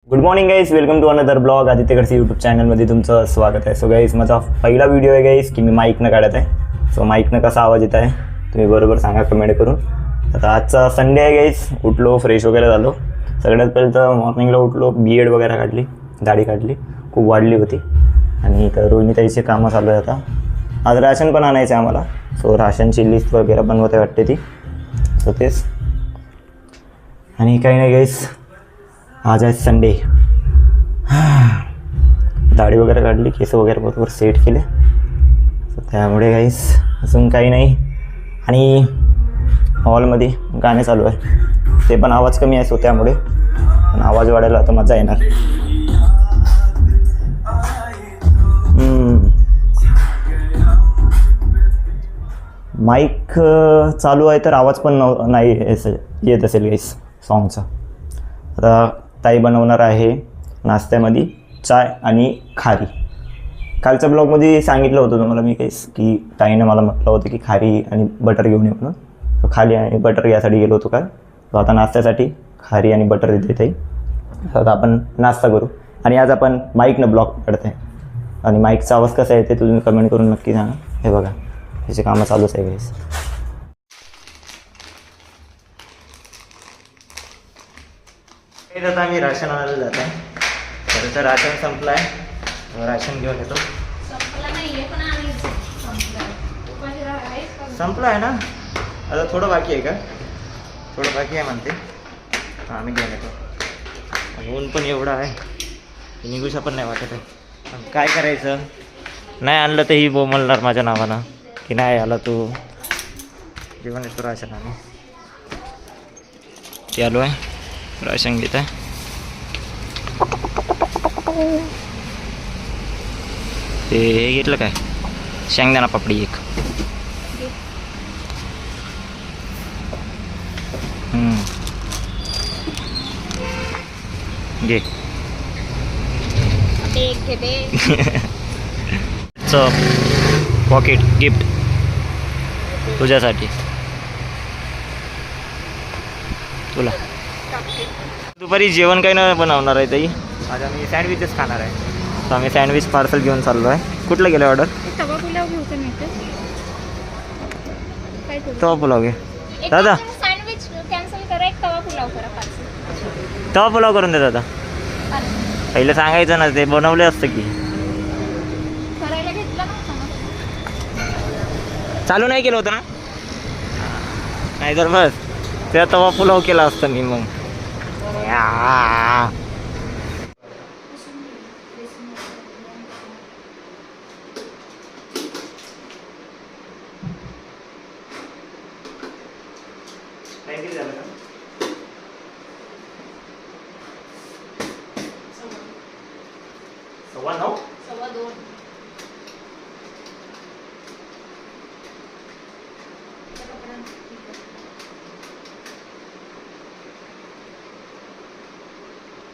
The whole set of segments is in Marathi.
Good morning guys, welcome to another blog. आदित्यकडचे यूट्यूब चॅनलमध्ये तुमचं स्वागत आहे. सो गाईज, माझा पहिला व्हिडिओ आहे गाईज की मी माईकनं काढत आहे. सो माईकनं कसा आवाज येत आहे तुम्ही बरोबर सांगा कमेंट करून. आता आजचा संडे आहे गाईज. उठलो, फ्रेश वगैरे झालो. सगळ्यात पहिलं तर मॉर्निंगला उठलो, बीएड वगैरे काढली, दाढी काढली, खूप वाढली होती. आणि इथं रोहिणीताईचे कामं चालू आहे. आता आज राशन पण आणायचं आहे आम्हाला. सो राशनची लिस्ट वगैरे बनवते वाटते ती. सो तेच. आणि काही नाही गाईज, आज आहे संडे. दाढी वगैरे काढली, केस वगैरे बरोबर सेट केले. त्यामुळे गाईस अजून काही नाही. आणि हॉलमध्ये गाणे चालू आहे, ते पण आवाज कमी आहे. सो त्यामुळे पण आवाज वाढायला आता मजा येणार. माईक चालू आहे तर आवाज पण नाही येत असेल गाईस सॉन्गचा. आता ताई बनवणार आहे नाश्त्यामध्ये चाय आणि खारी. कालच्या ब्लॉगमध्ये सांगितलं होतं तुम्हाला मी काहीच की ताईनं मला म्हटलं होतं की खारी आणि बटर घेऊन ये म्हणून. तो खारी आणि बटर यासाठी गेलो होतो काल. तो आता नाश्त्यासाठी खारी आणि बटर देते ताई. आता आपण नाश्ता करू. आणि आज आपण माईकनं ब्लॉग पकडत आहे. आणि माईकचा आवाज कसा आहे ते तुम्ही कमेंट करून नक्की सांगा. हे बघा, त्याचे कामं चालूच आहे गाईस. आता आम्ही राशन आणायला जात आहे. खरं तर राशन संपलं आहे, राशन घेऊन येतो. संपलं आहे ना, आता थोडं बाकी आहे का? थोडं बाकी आहे म्हणते. आम्ही घेऊन येतो. ऊन पण एवढं आहे, निघूशा पण नाही वाटत आहे. काय करायचं, नाही आणलं तर ही बोंबलणार माझ्या नावानं की नाही आला तू. घेऊन येतो राशन आम्ही. ते आलो आहे, राशन घेत आहे. ते हे घेतलं काय, शेंगदाणा पापडी एक. घे पॉकेट गिफ्ट तुझ्यासाठी. तुला दुपारी जेवण काही न बनवणार आहे ताई. आज आम्ही सँडविचच खाणार आहे. तर आम्ही सँडविच पार्सल घेऊन चाललो आहे. कुठलं गेलं ऑर्डर? तवा पुलाव घेऊ का नाही तर? तवा पुलाव घे दादा. सँडविच कॅन्सल करा, एक तवा पुलाव करा पार्सल. तवा पुलाव करून दे दादा. पहिलं सांगायचं ना, ते बनवले असतं की. करायला घेतला नव्हता ना, चालू नाही केलं होतं ना, नाही तर बस त्या तवा पुलाव केला असतं मी. मग सव्वा दोन.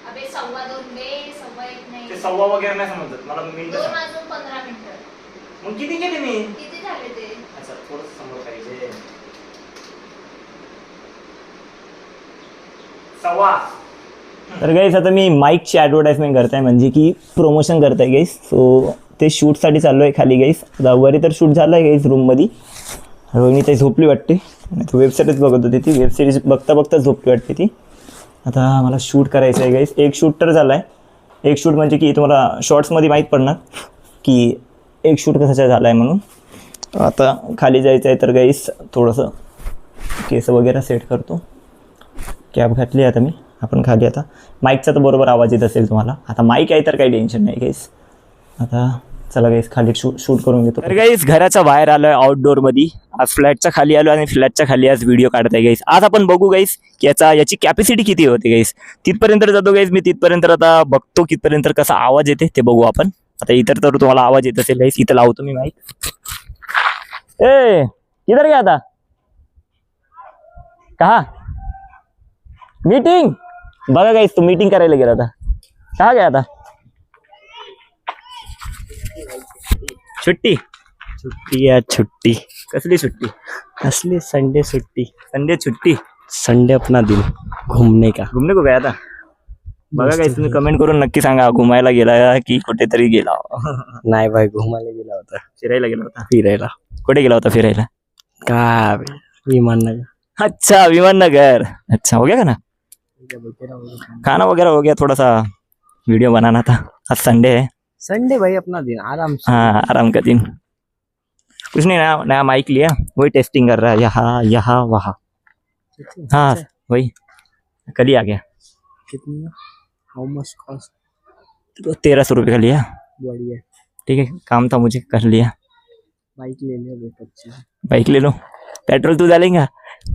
अबे सव्वा दोन बे, सव्वा एक नाही. ते सव्वा वगैरे नाही समजत मला. मिनिट 2 वाजून 15 मिनिटं. मग किती केले मी? किती झाले ते? अच्छा, थोडंसं समोर पाहिजे. सव्वा. तर गाईस, आता मी माईकची ॲडव्हर्टाइजमेंट करत आहे, म्हणजे की प्रमोशन करत आहे गाईस. सो ते शूटसाठी चाललो आहे खाली गाईस. वरी तर शूट झालं आहे गाईस रूममध्ये. रोहिणी ताई झोपली वाटते, वेबसिरीज बघत होती ती. वेबसिरीज बघता बघता झोपली वाटते ती. आता मला शूट करायचं आहे गाईस. एक शूट तर झाला आहे. एक शूट म्हणजे की तुम्हाला शॉर्ट्समध्ये माहीत पडणार की एक शूट कशाचा झाला आहे म्हणून. आता खाली जायचं आहे तर गाईस थोडंसं केस वगैरे सेट करतो. कॅब घातली आता मी. आपण खाली आता माईकचा तर बरोबर आवाज येत असेल तुम्हाला. आता माईक आहे तर काही टेन्शन नाही गाईस. आता चला गाईस खाली शूट करून घेतो. तर गाईस घराच्या बाहेर आलो आहे, आउटडोअरमध्ये. आज फ्लॅटच्या खाली आलो आणि फ्लॅटच्या खाली आज व्हिडिओ काढत आहे गाईस. आज आपण बघू गाईस की याची कॅपॅसिटी किती होते गाईस. तिथपर्यंत जातो गाईस मी. तिथपर्यंत आता बघतो कितपर्यंत कसा आवाज येते ते बघू आपण. आता इतर तर तुम्हाला आवाज येत असेल गाईस. इथं लावतो मी माईक. किधर गया आता, कहा मीटिंग? बघा गाईस, तो मीटिंग करायला गेला होता. कहा गया था? छुट्टी. छुट्टी या छुट्टी. कसली छुट्टी? असली संडे छुट्टी. संडे छुट्टी. संडे अपना दिन घूमने का. घूमने को गया था? बघा काय तुम्ही कमेंट करून नक्की सांगा घुमायला गेला की कुठेतरी गेला. नाही बाई घुमायला गेला होता फिरायला गेला होता. फिरायला. कुठे गेला होता फिरायला? का विमाननगर. अच्छा विमाननगर. अच्छा हो गया खाना खाना वगैरह हो गया. थोड़ा सा वीडियो बनाना था. आज संडे है. संडे भाई अपना दिन आराम से. हाँ आराम का दिन. कुछ नहीं नया नया माइक लिया वही टेस्टिंग कर रहा है यहाँ यहाँ वहाँ. हाँ वही कल ही आ गया. कितना हाउ मच कॉस्ट? तो 1300 रुपये का लिया. बढ़िया. ठीक है काम था मुझे कर लिया. बाइक ले लिया बहुत अच्छी. बाईक ले लो. पेट्रोल तू डालेंगा.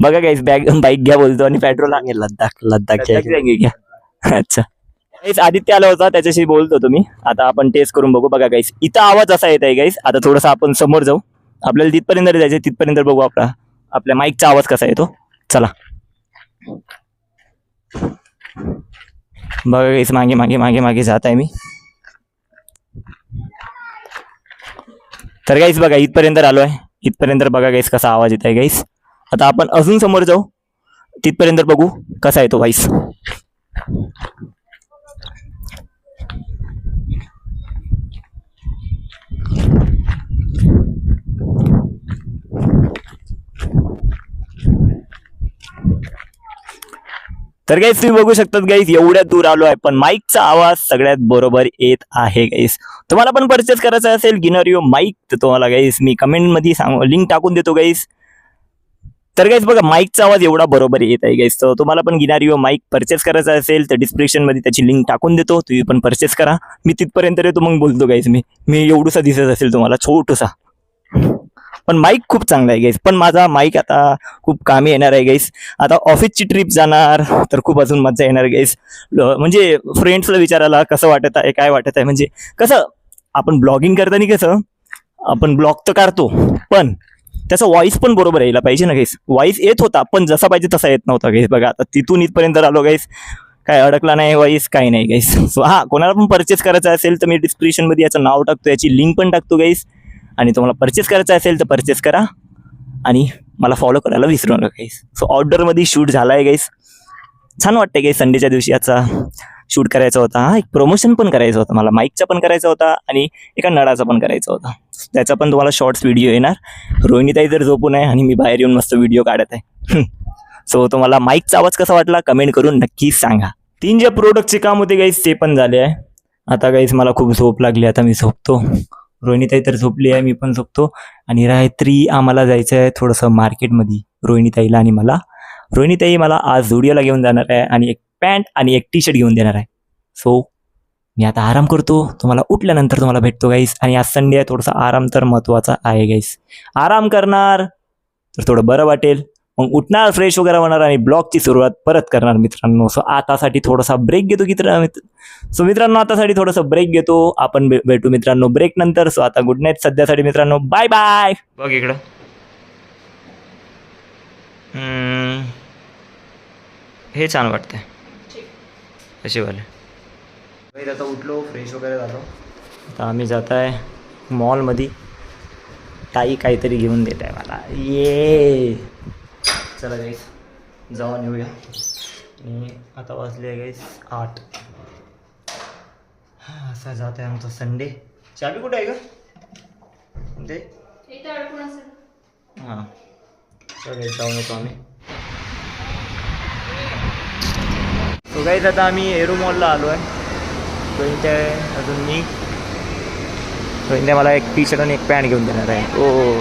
बघा काय बाईक घ्या बोलतो आणि पेट्रोल लद्दाख लद्दाख जाएंगे क्या? अच्छा गाईस आदित्य आला होता त्याच्याशी बोलतो तुम्ही. आता आपण टेस्ट करून बघू. बघा गाईस इथं आवाज असा येत आहे गाईस. आता थोडंसं आपण समोर जाऊ. आपल्याला तिथपर्यंत जायचं तिथपर्यंत बघू आपल्या माईकचा आवाज कसा येतो. चला बघा गाईस मागे मागे मागे मागे जात आहे मी. तर गाईस बघा इथपर्यंत आलो आहे. इथपर्यंत बघा गाईस कसा आवाज येत आहे गाईस. आता आपण अजून समोर जाऊ तिथपर्यंत बघू कसा येतो वाईस. तर गाईस तुम्ही बघू शकतात गाईस एवढ्या दूर आलो आहे पण माईकचा आवाज सगळ्यात बरोबर येत आहे गाईस. तुम्हाला पण परचेस करायचा असेल गिनरिओ माईक तर तुम्हाला गाईस मी कमेंट मध्ये लिंक टाकून देतो गाईस. तर गाईस बघा माईकचा आवाज एवढा बरोबर येत आहे गाईस. तर तुम्हाला पण गिनरिओ माईक परचेस करायचा असेल तर डिस्क्रिप्शन मध्ये त्याची लिंक टाकून देतो. तुम्ही पण परचेस करा. मी तिथपर्यंत येतो मग बोलतो गाईस. मी एवढूसा दिसत असेल तुम्हाला छोटूसा पण माईक खूप चांगला आहे गाईस. पण माझा माईक आता खूप कामी येणार आहे गाईस. आता ऑफिसची ट्रिप जाणार तर खूप अजून मजा येणार गाईस. म्हणजे फ्रेंड्सला विचारायला कसं वाटत आहे काय वाटत आहे. म्हणजे कसं आपण ब्लॉगिंग करताना कसं आपण ब्लॉग तर काढतो पण त्याचा व्हॉइस पण बरोबर यायला पाहिजे ना गाईस. व्हॉइस येत होता पण जसा पाहिजे तसा येत नव्हता गाईस. बघा आता तिथून इथपर्यंत आलो गाईस. काय अडकला नाही व्हॉइस काही नाही गाईस. सो हा कोणाला पण परचेस करायचा असेल तर मी डिस्क्रिप्शन मध्ये याचं नाव टाकतो याची लिंक पण टाकतो गाईस. आणि तुम्हाला परचेस करायचं असेल तर परचेस करा आणि मला फॉलो करायला विसरू नका गाईस. सो आउटडोअरमध्ये शूट झाला आहे गाईस. छान वाटतं गाईस. संडेच्या दिवशी याचा शूट करायचा होता. हा एक प्रमोशन पण करायचं होतं मला. माईकचा पण करायचा होता आणि एका नळाचा पण करायचा होता. त्याचा पण तुम्हाला शॉर्ट्स व्हिडिओ येणार. रोहिणीताई जर झोपून आहे आणि मी बाहेर येऊन मस्त व्हिडिओ काढत आहे. सो तुम्हाला माईकचा आवाज कसा वाटला कमेंट करून नक्की सांगा. 3 जे प्रोडक्टचे काम होते गाईस ते पण झाले आहे. आता गाईस मला खूप झोप लागली. आता मी झोपतो. रोहिणीताई तर झोपली आहे मी पण झोपतो. आणि रात्री आम्हाला जायचं आहे थोडंसं मार्केटमध्ये रोहिणीताईला आणि मला. रोहिणीताई मला आज झुडिओला घेऊन जाणार आहे आणि एक पॅन्ट आणि एक टी शर्ट घेऊन देणार आहे. सो मी आता आराम करतो. तुम्हाला उठल्यानंतर तुम्हाला भेटतो गाईस. आणि आज संडे आहे थोडासा आराम तर महत्त्वाचा आहे गाईस. आराम करणार तर थोडं बरं वाटेल. मग उठणार फ्रेश वगैरे होणार आणि ब्लॉगची सुरुवात परत करणार मित्रांनो. सो आतासाठी थोडासा ब्रेक घेतो मित्रांनो आतासाठी थोडासा ब्रेक घेतो. आपण भेटू मित्रांनो ब्रेक नंतर. सो आता गुड नाईट सध्यासाठी मित्रांनो. Bye bye. बघ इकडं हे छान वाटतंय असेवाले. आता उठलो फ्रेश वगैरे झालो. आता आम्ही जात आहे मॉलमध्ये. ताई काहीतरी घेऊन देत आहे मला. ये चला गाईस जाऊन येऊया. आणि आता वाजले आहे गाईस 8. असा जात आहे आमचा संडे. चाबी कुठे आहे का ते हां चला जाऊन येतो आम्ही. सो गाईस आता आम्ही एरो मॉलला आलो आहे. रोहिणीताई अजून मी. रोहिणीताई मला एक टी शर्ट आणि एक पॅन्ट घेऊन देणार आहे. ओ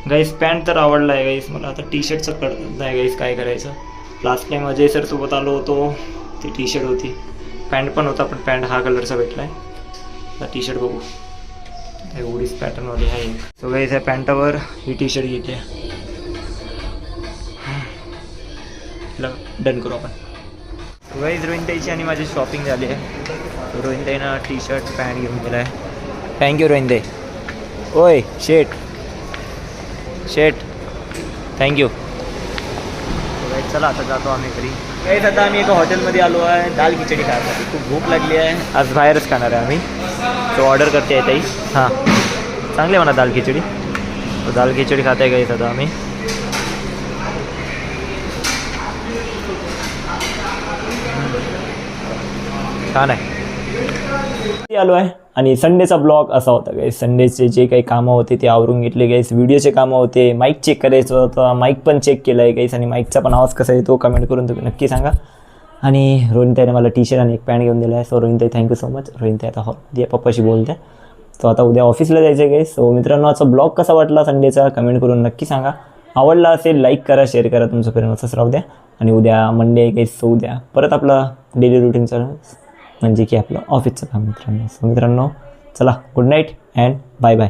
गाईस पॅन्ट तर आवडला आहे गाईस मला. आता टी शर्टचं कळत नाही गाईस काय करायचं. लास्ट टाईम अजय सर सोबत आलो होतो ती टी शर्ट होती. पॅन्ट पण होता पण पॅन्ट हा कलरचा भेटला आहे. आता टी शर्ट बघू एवढीच पॅटर्नवाली आहे. सो गाईस ह्या पॅन्टावर ही टी शर्ट घेतली आहे. डन करू आपण. सो गाईस रोहिणीताईची आणि माझी शॉपिंग झाली आहे. रोहिणीताईनं टी शर्ट पॅन्ट घेऊन गेला आहे. थँक्यू रोहिणीताई. ओय शेट थँक्यू. चला आता जातो आम्ही घरी. गाईस आता आम्ही एका हॉटेलमध्ये आलो आहे दाल खिचडी खाण्यासाठी. खूप भूक लागली आहे. आज बाहेरच खाणार आहे आम्ही. सो ऑर्डर करते आहे ताई. हां चांगले म्हणा दाल खिचडी. दाल खिचडी खात आहे गाईस आता आम्ही. छान आहे. आलो आहे आणि संडेचा ब्लॉग असा होता गाईस. संडेचे जे काही कामं होते ते आवरून घेतले गाईस. व्हिडिओचे कामं होते, माईक चेक करायचं होतं, माईक पण चेक केला आहे गाईस. आणि माईकचा पण आवाज कसा येतो कमेंट करून तुम्ही नक्की सांगा. आणि रोहिणताईने मला टी शर्ट आणि एक पॅन्ट घेऊन दिला आहे. सो रोहिणताई थँक्यू सो मच. रोहिणताई आता दे पप्पाशी बोलते. तो आता उद्या ऑफिसला जायचं आहे गाईस. सो मित्रांनो आजचा ब्लॉग कसा वाटला संडेचा कमेंट करून नक्की सांगा. आवडला असेल लाईक करा, शेअर करा, तुमचं प्रेम असंच राहू द्या. आणि उद्या मंडे आहे गाईस. सो उद्या परत आपला डेली रुटीनचं म्हणजे की आपलं ऑफिसचं काम मित्रांनो. सो मित्रांनो चला good night and bye bye.